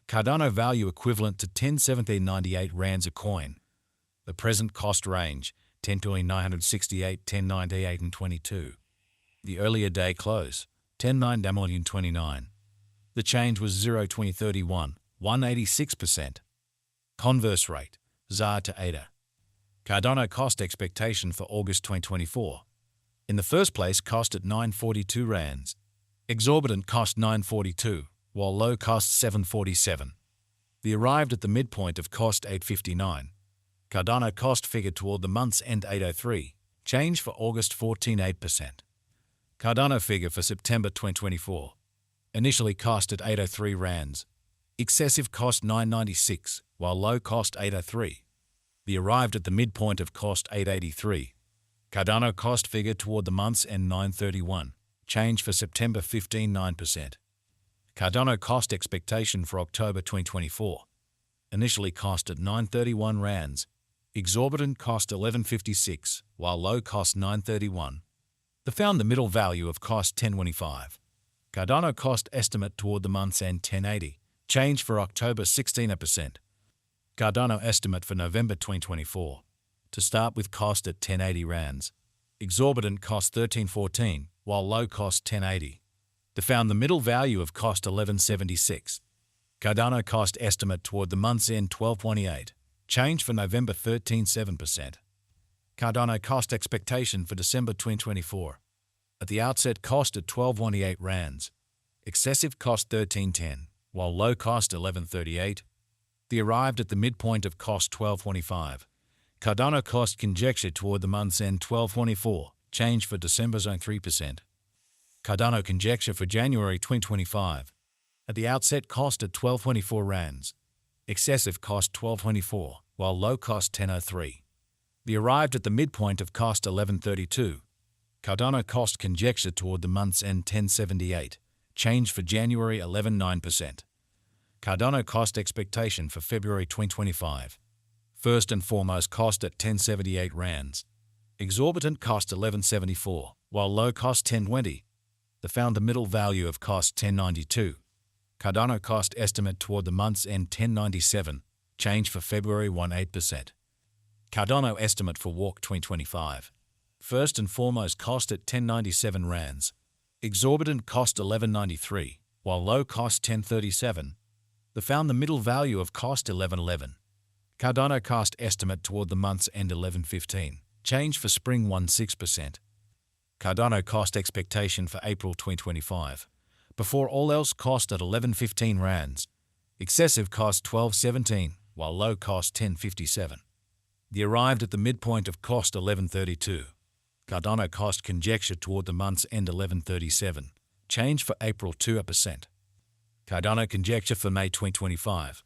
Cardano value equivalent to 1017.98 rands a coin. The present cost range 10,968, 1098 and 22. The earlier day close 10/9/29. The change was 0.2031, 186%. Converse rate ZAR to ADA. Cardano cost expectation for August 2024. In the first place, cost at 942 rands. Exorbitant cost 942, while low cost 747. The arrived at the midpoint of cost 859. Cardano cost figure toward the month's end 803. Change for August 14.8%. Cardano figure for September 2024. Initially cost at 803 rands. Excessive cost 996, while low cost 803. The arrived at the midpoint of cost 883. Cardano cost figure toward the month's end 931. Change for September 15.9%. Cardano cost expectation for October 2024. Initially cost at 931 rands. Exorbitant cost 1156, while low cost 931. They found the middle value of cost 1025. Cardano cost estimate toward the month's end 1080. Change for October 16%. Cardano estimate for November 2024. To start with cost at 1080 rands. Exorbitant cost 1314, while low cost 1080. They found the middle value of cost 1176. Cardano cost estimate toward the month's end 1228. Change for November 13.7%. Cardano cost expectation for December 2024. At the outset cost at 1218 rands. Excessive cost 1310, while low cost 1138. The arrived at the midpoint of cost 1225. Cardano cost conjecture toward the month's end 1224. Change for December zone 3%. Cardano conjecture for January 2025. At the outset cost at 1224 rands. Excessive cost 1224, while low cost 1003. The arrived at the midpoint of cost 1132. Cardano cost conjecture toward the month's end 1078. Change for January 11.9%. Cardano cost expectation for February 2025. First and foremost cost at 1078 rands. Exorbitant cost 1174, while low cost 1020. They found the middle value of cost 1092. Cardano cost estimate toward the month's end 1097. Change for February 18%. Cardano estimate for walk 2025. First and foremost cost at 1097 rands. Exorbitant cost 1193, while low cost 1037. They found the middle value of cost 1111. Cardano cost estimate toward the month's end 1115. Change for spring 16%. Cardano cost expectation for April 2025. Before all else cost at 1115 rands. Excessive cost 1217, while low cost 1057. The arrived at the midpoint of cost 1132. Cardano cost conjecture toward the month's end 1137. Change for April 2%. Cardano conjecture for May 2025.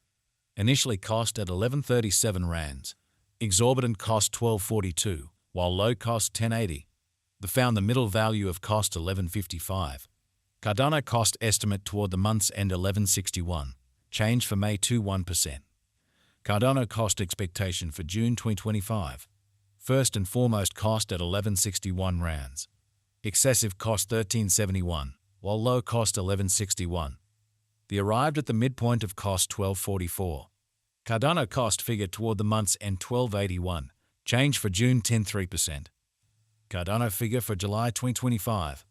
Initially cost at 1137 rands. Exorbitant cost 1242, while low cost 1080. They found the middle value of cost 1155. Cardano cost estimate toward the month's end 1161. Change for May 1%. Cardano cost expectation for June 2025. First and foremost cost at 1161 rands. Excessive cost 1371, while low cost 1161. The arrived at the midpoint of cost 1244. Cardano cost figure toward the month's end 1281. Change for June 10.3%. Cardano figure for July 2025.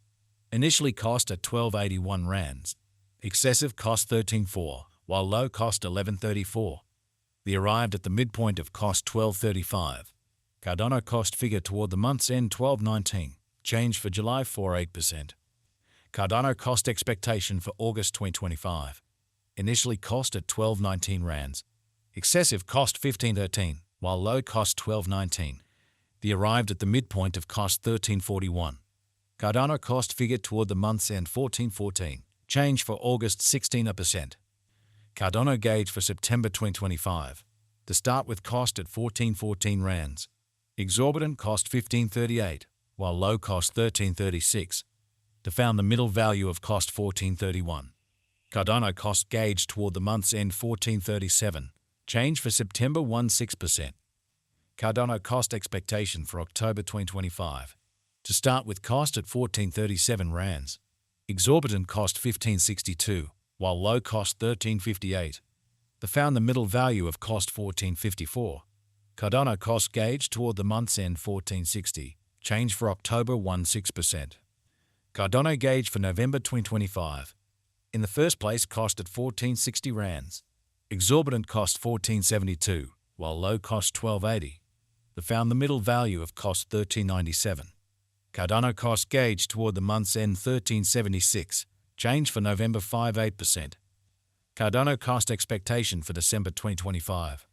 Initially cost at 1281 rands. Excessive cost 13.4, while low cost 1134. The arrived at the midpoint of cost 1235. Cardano cost figure toward the month's end 1219. Change for July 4.8%. Cardano cost expectation for August 2025. Initially cost at 1219 rands. Excessive cost 1513, while low cost 1219. The arrived at the midpoint of cost 1341. Cardano cost figure toward the month's end 1414. Change for August 16%. Cardano gauge for September 2025. To start with cost at 1414 rands. Exorbitant cost 1538, while low cost 1336. To found the middle value of cost 1431. Cardano cost gauge toward the month's end 1437. Change for September 16%. Cardano cost expectation for October 2025. To start with cost at 1437 rands. Exorbitant cost 1562, while low cost 1358. They found the middle value of cost 1454. Cardano cost gauge toward the month's end 1460. Change for October 16%. Cardano gauge for November 2025. In the first place, cost at 1460 rands. Exorbitant cost 1472, while low cost 1280. They found the middle value of cost 1397. Cardano cost gauge toward the month's end 1376. Change for November 58%. Cardano cost expectation for December 2025.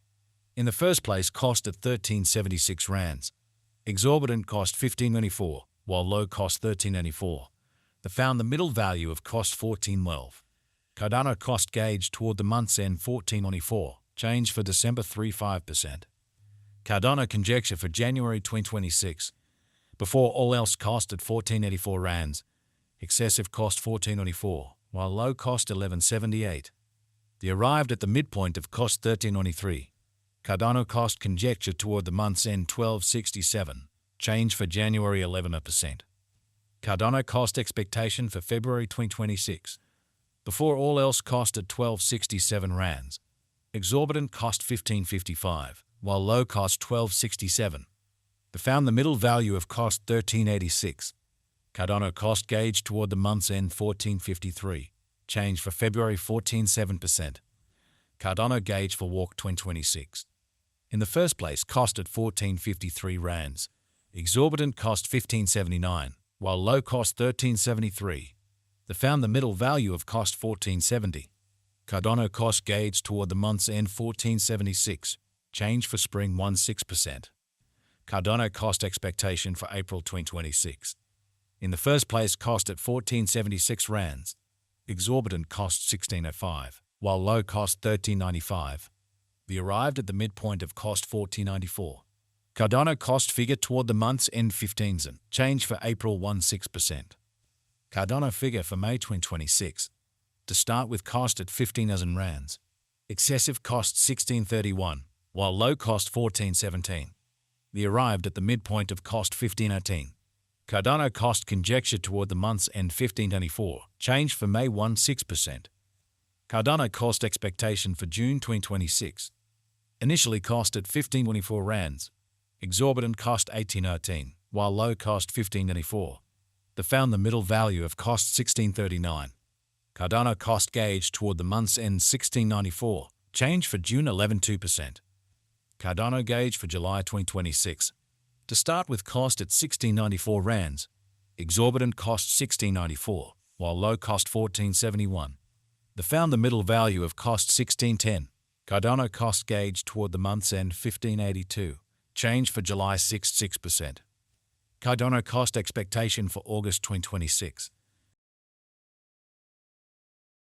In the first place, cost at 1376 rands. Exorbitant cost 1594, while low cost 1384. They found the middle value of cost 1412. Cardano cost gauge toward the month's end 1494. Change for December 35%. Cardano conjecture for January 2026. Before all else, cost at 1484 rands. Excessive cost 1494, while low cost 1178. They arrived at the midpoint of cost 1393. Cardano cost conjecture toward the month's end 1267. Change for January 11%. Cardano cost expectation for February 2026. Before all else, cost at 1267 rands. Exorbitant cost 1555, while low cost 1267. They found the middle value of cost 1386. Cardano cost gauge toward the month's end 1453. Change for February 14.7%. Cardano gauge for Walk 2026. In the first place, cost at 1453 rands. Exorbitant cost 1579, while low cost 1373. They found the middle value of cost 1470. Cardano cost gauge toward the month's end 1476. Change for spring 16%. Cardano cost expectation for April 2026. In the first place, cost at 1476 rands. Exorbitant cost 1605, while low cost 1395. They arrived at the midpoint of cost 1494. Cardano cost figure toward the month's end 15s. Change for April 16%. Cardano figure for May 2026. To start with, cost at 15,000 rands. Excessive cost 1631, while low cost 1417. They arrived at the midpoint of cost 1518. Cardano cost conjecture toward the month's end 1524. Change for May 16%. Cardano cost expectation for June 2026. Initially cost at 1524 rands. Exorbitant cost 1813, while low cost 1594. They found the middle value of cost 1639. Cardano cost gauge toward the month's end 1694. Change for June 11.2%. Cardano gauge for July 2026. To start with, cost at 1694 rands. Exorbitant cost 1694, while low cost 1471. They found the middle value of cost 1610. Cardano cost gauge toward the month's end 1582. Change for July 6%. Cardano cost expectation for August 2026.